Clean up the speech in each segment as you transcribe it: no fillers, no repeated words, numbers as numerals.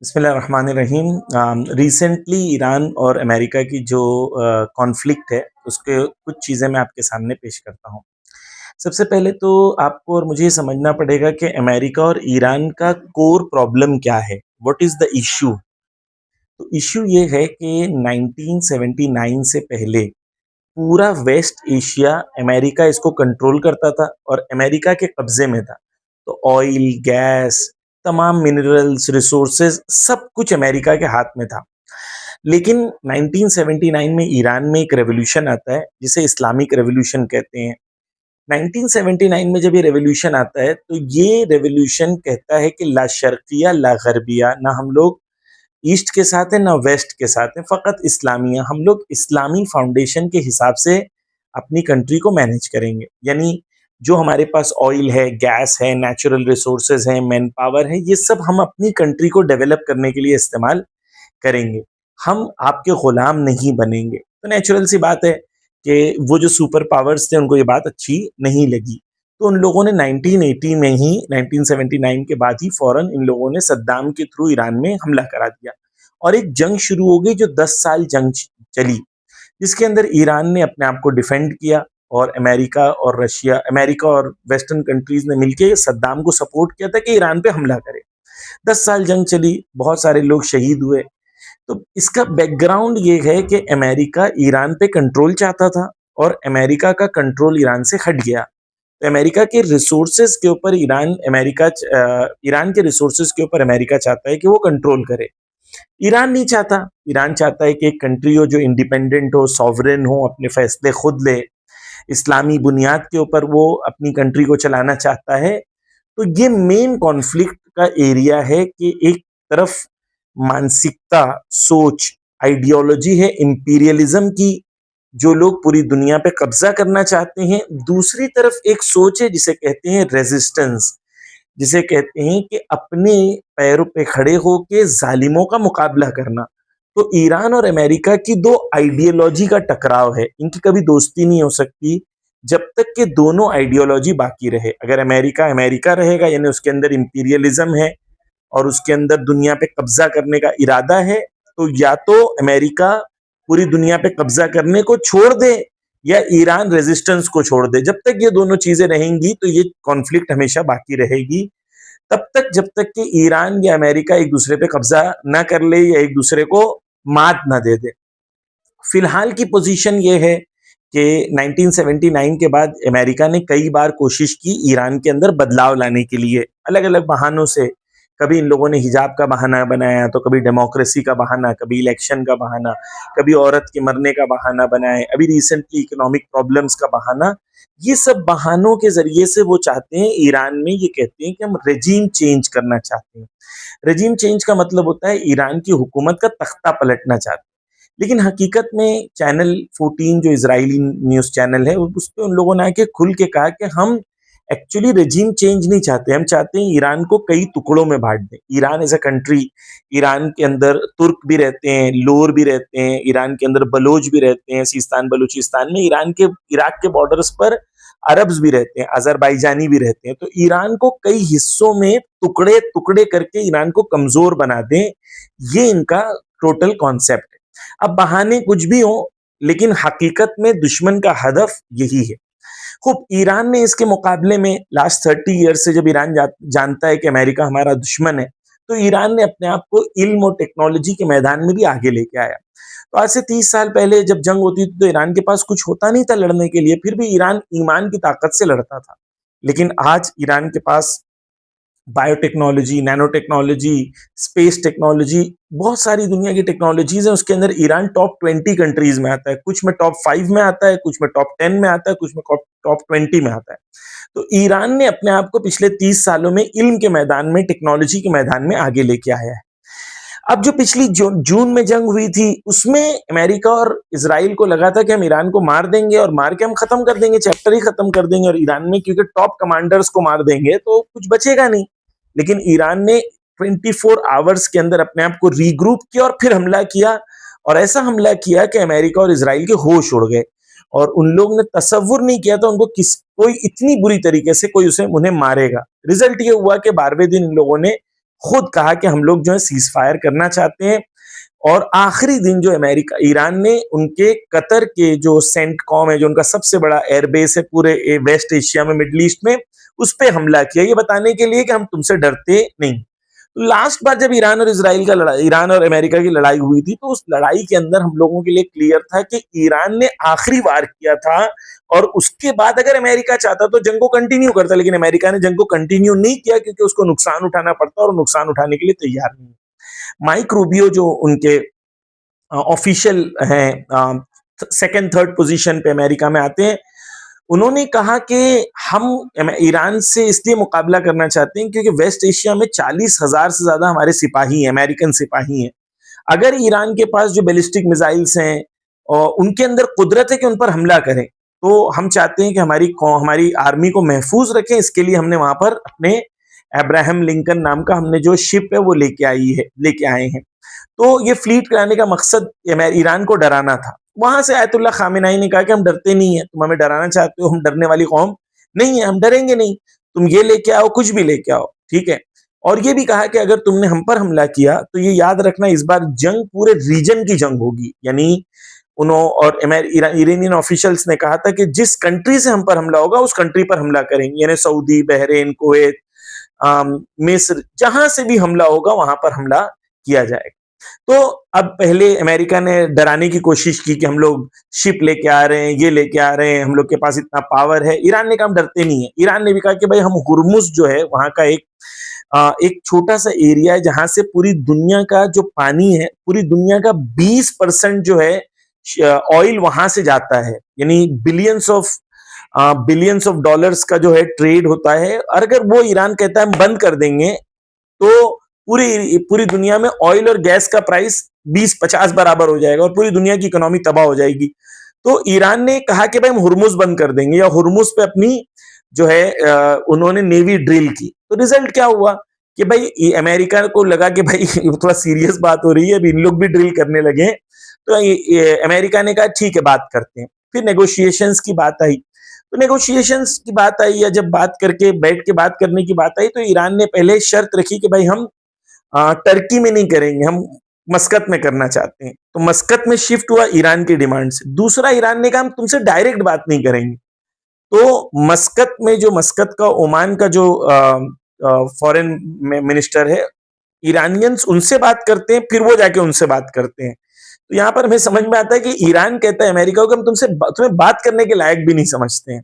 बिस्मिल्लाहिर्रहमानिर्रहीम। Recently Iran और America की जो कॉन्फ्लिक्ट है उसके कुछ चीज़ें मैं आपके सामने पेश करता हूँ। सबसे पहले तो आपको और मुझे ये समझना पड़ेगा कि अमेरिका और ईरान का कोर प्रॉब्लम क्या है, व्हाट इज़ द इश्यू। तो इश्यू ये है कि 1979 से पहले पूरा वेस्ट एशिया अमेरिका इसको कंट्रोल करता था और अमेरिका के कब्जे में था। तो ऑयल, गैस, तमाम मिनरल्स, रिसोर्सेज सब कुछ अमेरिका के हाथ में था। लेकिन 1979 में ईरान में एक रेवोल्यूशन आता है जिसे इस्लामिक रेवोल्यूशन कहते हैं। 1979 में जब ये रेवोल्यूशन आता है तो ये रेवोल्यूशन कहता है कि ला शर्किया ला गरबिया, ना हम लोग ईस्ट के साथ हैं ना वेस्ट के साथ हैं, फ़कत इस्लामिया, हम लोग इस्लामी फाउंडेशन के हिसाब से अपनी कंट्री को मैनेज करेंगे। यानी जो हमारे पास ऑयल है, गैस है, नेचुरल रिसोर्सेज हैं, मैन पावर है, ये सब हम अपनी कंट्री को डेवलप करने के लिए इस्तेमाल करेंगे। हम आपके गुलाम नहीं बनेंगे। तो नेचुरल सी बात है कि वो जो सुपर पावर्स थे उनको ये बात अच्छी नहीं लगी। तो उन लोगों ने 1980 में ही 1979 के बाद ही फौरन इन लोगों ने सद्दाम के थ्रू ईरान में हमला करा दिया और एक जंग शुरू हो गई जो 10 साल जंग चली, जिसके अंदर ईरान ने अपने आप को डिफेंड किया और अमेरिका और वेस्टर्न कंट्रीज ने मिलकर सद्दाम को सपोर्ट किया था कि ईरान पे हमला करे। 10 साल जंग चली, बहुत सारे लोग शहीद हुए। तो इसका बैकग्राउंड ये है कि अमेरिका ईरान पे कंट्रोल चाहता था और अमेरिका का कंट्रोल ईरान से हट गया। तो अमेरिका के रिसोर्सेज के ऊपर ईरान के रिसोर्सेज के ऊपर अमेरिका चाहता है कि वो कंट्रोल करे। ईरान नहीं चाहता। ईरान चाहता है कि एक कंट्री हो जो इंडिपेंडेंट हो, सॉवरेन हो, अपने फैसले खुद ले, इस्लामी बुनियाद के ऊपर वो अपनी कंट्री को चलाना चाहता है। तो ये मेन कॉन्फ्लिक्ट का एरिया है कि एक तरफ मानसिकता, सोच, आइडियोलॉजी है इंपीरियलिज्म की, जो लोग पूरी दुनिया पे कब्जा करना चाहते हैं। दूसरी तरफ एक सोच है जिसे कहते हैं रेजिस्टेंस, जिसे कहते हैं कि अपने पैरों पे खड़े होके जालिमों का मुकाबला करना। तो ईरान और अमेरिका की दो आइडियोलॉजी का टकराव है, इनकी कभी दोस्ती नहीं हो सकती जब तक कि दोनों आइडियोलॉजी बाकी रहे। अगर अमेरिका अमेरिका रहेगा यानी उसके अंदर इंपीरियलिज्म है और उसके अंदर दुनिया पे कब्जा करने का इरादा है, तो या तो अमेरिका पूरी दुनिया पे कब्जा करने को छोड़ दे या ईरान रेजिस्टेंस को छोड़ दे। जब तक ये दोनों चीजें रहेंगी तो ये कॉन्फ्लिक्ट हमेशा बाकी रहेगी। तब तक जब तक कि ईरान या अमेरिका एक दूसरे पे कब्जा ना कर ले या एक दूसरे को मात ना दे दे। फिलहाल की पोजीशन ये है कि 1979 के बाद अमेरिका ने कई बार कोशिश की ईरान के अंदर बदलाव लाने के लिए, अलग अलग बहानों से। कभी इन लोगों ने हिजाब का बहाना बनाया, तो कभी डेमोक्रेसी का बहाना, कभी इलेक्शन का बहाना, कभी औरत के मरने का बहाना बनाए, अभी रिसेंटली इकोनॉमिक प्रॉब्लम्स का बहाना। ये सब बहानों के जरिए से वो चाहते हैं, ईरान में ये कहते हैं कि हम रेजीम चेंज करना चाहते हैं। रेजीम चेंज का मतलब होता है ईरान की हुकूमत का तख्ता पलटना चाहते हैं। लेकिन हकीकत में चैनल 14 जो इजरायली न्यूज़ चैनल है, उस पे उन लोगों ने आके खुल के कहा कि हम एक्चुअली रेजीम चेंज नहीं चाहते, हम चाहते हैं ईरान को कई टुकड़ों में बांट दें। Iran as a country, Iran के अंदर तुर्क भी रहते हैं, लोर भी रहते हैं, ईरान के अंदर बलोच भी रहते हैं, सिस्तान बलूचिस्तान में, ईरान के इराक के बॉर्डर्स पर अरब्स भी रहते हैं, अजरबैजानी भी रहते हैं। तो ईरान को कई हिस्सों में टुकड़े टुकड़े करके ईरान को कमजोर बना दें, ये इनका टोटल कॉन्सेप्ट है। अब बहाने कुछ भी हो, लेकिन हकीकत में दुश्मन का हदफ यही है। खूब ईरान ने इसके मुकाबले में लास्ट 30 ईयर से जब ईरान जानता है कि अमेरिका हमारा दुश्मन है, तो ईरान ने अपने आप को इल्म और टेक्नोलॉजी के मैदान में भी आगे लेके आया। तो आज से 30 साल पहले जब जंग होती थी तो ईरान के पास कुछ होता नहीं था लड़ने के लिए, फिर भी ईरान ईमान की ताकत से लड़ता था। लेकिन आज ईरान के पास biotechnology, nano technology, space technology, बहुत सारी दुनिया की टेक्नोलॉजीज हैं। उसके अंदर ईरान टॉप 20 कंट्रीज में आता है, कुछ में टॉप 5 में आता है, कुछ में टॉप 10 में आता है, कुछ में टॉप 20 में आता है। तो ईरान ने अपने आप को पिछले 30 सालों में इल्म के मैदान में, टेक्नोलॉजी के मैदान में आगे लेके आया है। अब जो पिछली जून में जंग हुई थी, उसमें अमेरिका और इसराइल को लगा था कि हम ईरान को मार देंगे और मार के हम खत्म कर देंगे, चैप्टर ही खत्म कर देंगे, और ईरान में क्योंकि टॉप कमांडर्स को मार देंगे तो कुछ बचेगा नहीं। लेकिन ईरान ने 24 आवर्स के अंदर अपने आप को रीग्रुप किया और फिर हमला किया, और ऐसा हमला किया कि अमेरिका और इसराइल के होश उड़ गए। और उन लोग ने तसव्वुर नहीं किया था उनको कोई इतनी बुरी तरीके से कोई उन्हें मारेगा। रिजल्ट ये हुआ कि 12वें दिन इन लोगों ने खुद कहा कि हम लोग जो है सीज फायर करना चाहते हैं। और आखिरी दिन जो अमेरिका ईरान ने उनके कतर के जो सेंटकॉम है, जो उनका सबसे बड़ा एयरबेस है पूरे वेस्ट एशिया में, मिडल ईस्ट में, उस पे हमला किया, ये बताने के लिए कि हम तुमसे डरते नहीं। तो लास्ट बार जब ईरान और अमेरिका की लड़ाई हुई थी, तो उस लड़ाई के अंदर हम लोगों के लिए क्लियर था कि ईरान ने आखिरी वार किया था, और उसके बाद अगर अमेरिका चाहता तो जंग को कंटिन्यू करता, लेकिन अमेरिका ने जंग को कंटिन्यू नहीं किया क्योंकि उसको नुकसान उठाना पड़ता और नुकसान उठाने के लिए तैयार नहीं। माइक रूबियो जो उनके ऑफिशियल हैं, सेकंड थर्ड पोजीशन पे अमेरिका में आते हैं, उन्होंने कहा कि हम ईरान से इसलिए मुकाबला करना चाहते हैं क्योंकि वेस्ट एशिया में 40,000 से ज्यादा हमारे सिपाही हैं, अमेरिकन सिपाही हैं। अगर ईरान के पास जो बैलिस्टिक मिसाइल्स हैं और उनके अंदर कुदरत है कि उन पर हमला करें, तो हम चाहते हैं कि हमारी आर्मी को महफूज रखें। इसके लिए हमने वहां पर अपने अब्राहम लिंकन नाम का हमने जो शिप है वो लेके आए हैं। तो ये फ्लीट कराने का मकसद ईरान को डराना था। वहां से आयतुल्ला खामेनाई ने कहा कि हम डरते नहीं है, तुम हमें डराना चाहते हो, हम डरने वाली कौम नहीं है, हम डरेंगे नहीं, तुम ये लेके आओ, कुछ भी लेके आओ, ठीक है। और ये भी कहा कि अगर तुमने हम पर हमला किया तो ये याद रखना, इस बार जंग पूरे रीजन की जंग होगी। यानी और इरानियन ऑफिशियल्स ने कहा था कि जिस कंट्री से हम पर हमला होगा उस कंट्री पर हमला करेंगे, यानी सऊदी, बहरीन, कुवैत, मिस्र, जहां से भी हमला होगा वहां पर हमला किया जाएगा। तो अब पहले अमेरिका ने डराने की कोशिश की कि हम लोग शिप लेके आ रहे हैं, ये लेके आ रहे हैं, हम लोग के पास इतना पावर है। ईरान ने कहा हम डरते नहीं है। ईरान ने भी कहा कि भाई हम हुर्मुज जो है वहां का एक छोटा सा एरिया है जहां से पूरी दुनिया का जो पानी है, पूरी दुनिया का 20% जो है ऑयल वहां से जाता है, यानी बिलियंस ऑफ डॉलर्स का जो है ट्रेड होता है। और अगर वो ईरान कहता है हम बंद कर देंगे तो पूरी पूरी दुनिया में ऑयल और गैस का प्राइस 20-50 बराबर हो जाएगा और पूरी दुनिया की इकोनॉमी तबाह हो जाएगी। तो ईरान ने कहा कि भाई हम हुर्मुज बंद कर देंगे, या हुर्मुज पे अपनी जो है उन्होंने नेवी ड्रिल की। तो रिजल्ट क्या हुआ कि भाई अमेरिका को लगा कि भाई थोड़ा सीरियस बात हो रही है, अभी इन लोग भी ड्रिल करने लगे। तो अमेरिका ने कहा ठीक है बात करते हैं। फिर नेगोशिएशंस की बात आई। तो नेगोशिएशंस की बात आई, या जब बात करके बैठ के बात करने की बात आई, तो ईरान ने पहले शर्त रखी कि भाई हम टर्की में नहीं करेंगे, हम मस्कत में करना चाहते हैं। तो मस्कत में शिफ्ट हुआ ईरान की डिमांड से। दूसरा, ईरान ने कहा हम तुमसे डायरेक्ट बात नहीं करेंगे। तो मस्कत का ओमान का जो फॉरेन मिनिस्टर है, ईरानियंस उनसे बात करते हैं, फिर वो जाके उनसे बात करते हैं। तो यहां पर हमें समझ में आता है कि ईरान कहता है अमेरिका को कि हम तुम्हें बात करने के लायक भी नहीं समझते हैं।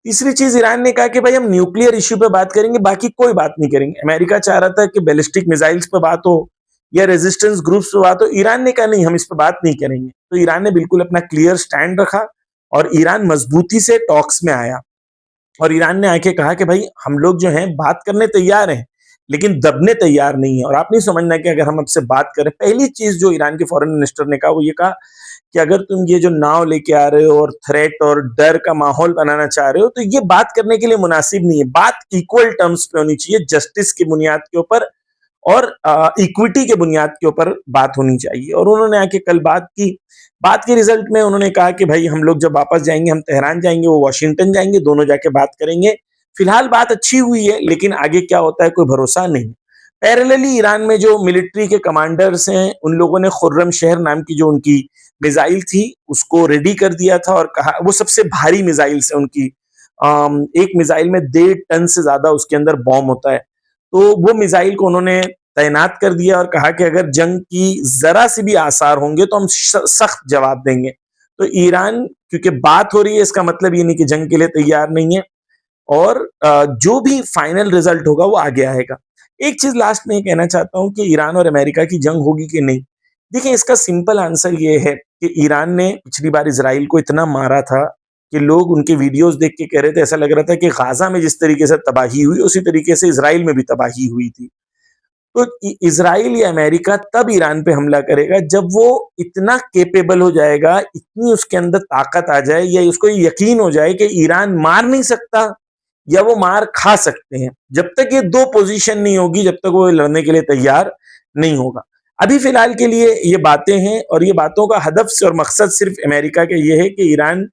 तीसरी चीज, ईरान ने कहा कि भाई हम न्यूक्लियर इश्यू पे बात करेंगे, बाकी कोई बात नहीं करेंगे। अमेरिका चाह रहा था कि बैलिस्टिक मिसाइल्स पे बात हो या रेजिस्टेंस ग्रुप्स पे बात हो, ईरान ने कहा नहीं, हम इस पे बात नहीं करेंगे। तो ईरान ने बिल्कुल अपना क्लियर स्टैंड रखा और ईरान मजबूती से टॉक्स में आया। और ईरान ने आके कहा कि भाई हम लोग जो हैं बात करने तैयार हैं, लेकिन दबने तैयार नहीं है। और आप नहीं समझना कि अगर हम आपसे बात करें, पहली चीज जो ईरान के फॉरेन मिनिस्टर ने कहा वो ये कहा कि अगर तुम ये जो नाव लेके आ रहे हो और थ्रेट और डर का माहौल बनाना चाह रहे हो, तो ये बात करने के लिए मुनासिब नहीं है। बात इक्वल टर्म्स पे होनी चाहिए, जस्टिस की बुनियाद के ऊपर और इक्विटी के बुनियाद के ऊपर बात होनी चाहिए। और उन्होंने आके कल बात के रिजल्ट में उन्होंने कहा कि भाई हम लोग जब वापस जाएंगे, हम तेहरान जाएंगे, वो वॉशिंगटन जाएंगे, दोनों जाके बात करेंगे। फिलहाल बात अच्छी हुई है, लेकिन आगे क्या होता है कोई भरोसा नहीं। पैरेलली ईरान में जो मिलिट्री के कमांडर्स हैं, उन लोगों ने खुर्रम शहर नाम की जो उनकी मिसाइल थी उसको रेडी कर दिया था, और कहा वो सबसे भारी मिसाइल है उनकी। एक मिसाइल में 1.5 टन से ज्यादा उसके अंदर बॉम्ब होता है। तो वो मिसाइल को उन्होंने तैनात कर दिया और कहा कि अगर जंग की जरा सी भी आसार होंगे तो हम सख्त जवाब देंगे। तो ईरान, क्योंकि बात हो रही है, इसका मतलब ये नहीं कि जंग के लिए तैयार नहीं है, और जो भी फाइनल रिजल्ट होगा वो आगे आएगा। एक चीज लास्ट में कहना चाहता हूं कि ईरान और अमेरिका की जंग होगी कि नहीं। देखिए, इसका सिंपल आंसर ये है कि ईरान ने पिछली बार इसराइल को इतना मारा था कि लोग उनके वीडियोस देख के कह रहे थे, ऐसा लग रहा था कि गाजा में जिस तरीके से तबाही हुई उसी तरीके से इसराइल में भी तबाही हुई थी। तो इसराइल या अमेरिका तब ईरान पे हमला करेगा जब वो इतना केपेबल हो जाएगा, इतनी उसके अंदर ताकत आ जाए, या उसको यकीन हो जाए कि ईरान मार नहीं सकता या वो मार खा सकते हैं। जब तक ये दो पोजीशन नहीं होगी, जब तक वो लड़ने के लिए तैयार नहीं होगा। अभी फिलहाल के लिए ये बातें हैं, और ये बातों का हदफ से और मकसद सिर्फ अमेरिका का ये है कि ईरान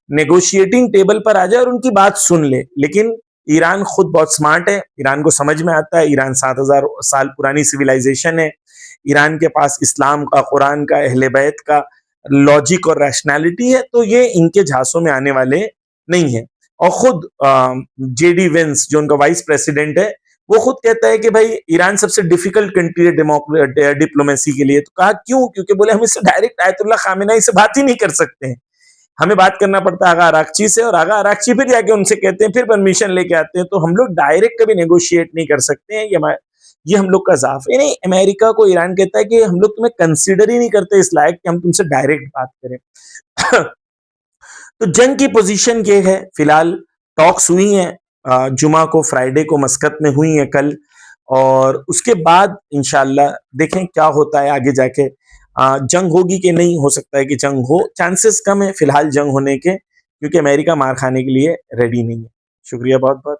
नेगोशिएटिंग टेबल पर आ जाए और उनकी बात सुन ले। लेकिन ईरान खुद बहुत स्मार्ट है, ईरान को समझ में आता है, ईरान 7000 साल पुरानी सिविलाइजेशन है, ईरान के पास इस्लाम का, कुरान का, अहले बैत का लॉजिक और रैशनैलिटी है, तो ये इनके झांसों में आने वाले नहीं है। और खुद जेडी वेंस जो उनका वाइस प्रेसिडेंट है, वो खुद कहता है कि भाई ईरान सबसे डिफिकल्ट कंट्री है डिप्लोमेसी के लिए। तो कहा क्यों? क्योंकि बोले हम इससे डायरेक्ट आयतुल्लाह खामेनेई से बात ही नहीं कर सकते हैं, हमें बात करना पड़ता है आगा अराकची से, और आगा अराकची फिर जाके उनसे कहते हैं, फिर परमिशन लेके आते हैं, तो हम लोग डायरेक्ट कभी नेगोशिएट नहीं कर सकते हैं। ये हम लोग का ज़ाफ है। नहीं, अमेरिका को ईरान कहता है कि हम लोग तुम्हें कंसीडर ही नहीं करते इस लायक कि हम तुमसे डायरेक्ट बात करें। तो जंग की पोजीशन ये है फिलहाल। टॉक्स हुई हैं, जुमा को, फ्राइडे को मस्कत में हुई हैं कल, और उसके बाद इंशाल्लाह देखें क्या होता है आगे जाके। जंग होगी कि नहीं, हो सकता है कि जंग हो, चांसेस कम है फिलहाल जंग होने के, क्योंकि अमेरिका मार खाने के लिए रेडी नहीं है। शुक्रिया बहुत बहुत।